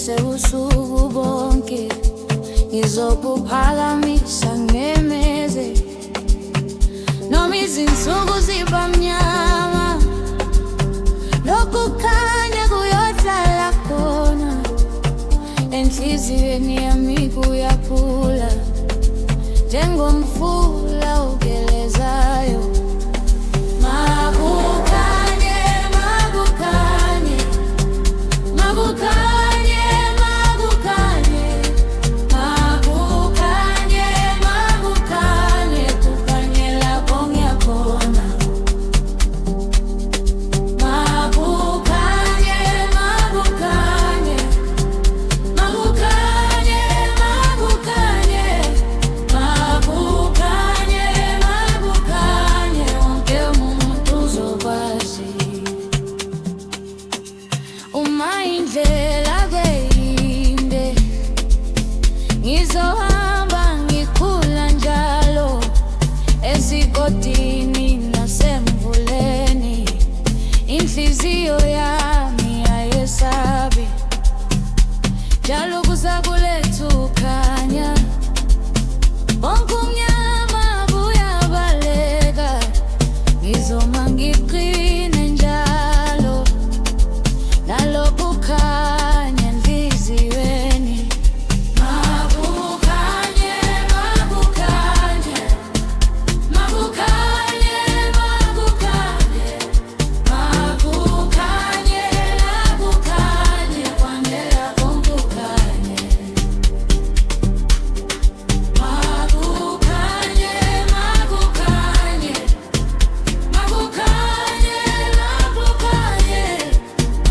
ngibusise usuku bonke, ngizokuphakamisa ngemeze. Noma izinsuku ziba mnyama, lokhu kukhanya kuyohlala khona. Enhliziyweni yami kuyakhula njengomfula ogelezayo. Makukhanye, makukhanye, makukhanye, makukhanye, makukhanye, makukhanye, kukhanyela konyakhona. Makukhanye, makukhanye, makukhanye, makukhanye, makukhanye, makukhanye, wonke umuntu uzokwazi. Uma indlela kuyinde, ngizohamba ngikhula njalo, esigodini nasemvuleni. Inhliziyo yami ayesabi, njalo kuzakuletha ukukhanya. Bonke ubumnyama buyabaleka, ngizoma ngiqine njalo, nalokhu kukhanya enhliziyweni. Makukhanye, makukhanye, makukhanye, makukhanye, makukhanye, makukhanye, kwangela konke kukhanye. Makukhanye, makukhanye, makukhanye, makukhanye,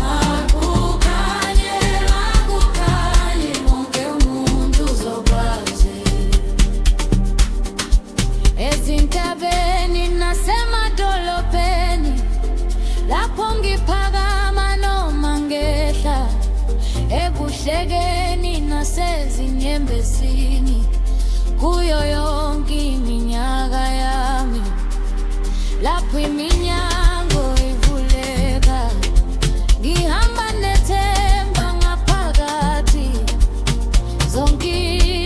makukhanye, makukhanye, wonke umuntu uzokwazi. Ezintabeni nasemadolobheni, lapho ngiphakama noma ngehla, ekuhlekeni nasezinyembezini, kuyo yonke iminyaka yami, lapho iminyango ivuleka, ngihamba nethemba ngaphakathi. Zonke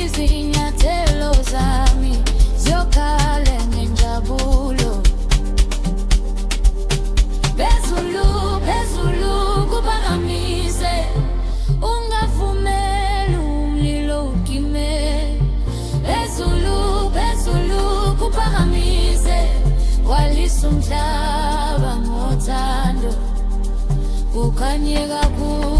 izinyathelo zami ziyokhala ngenjabulo. Phezulu, phezulu kuphakamise, ungavumeli umlilo ukime. Phezulu, phezulu kuphakamise, walisa umhlaba ngothando, kukhanye kakhulu.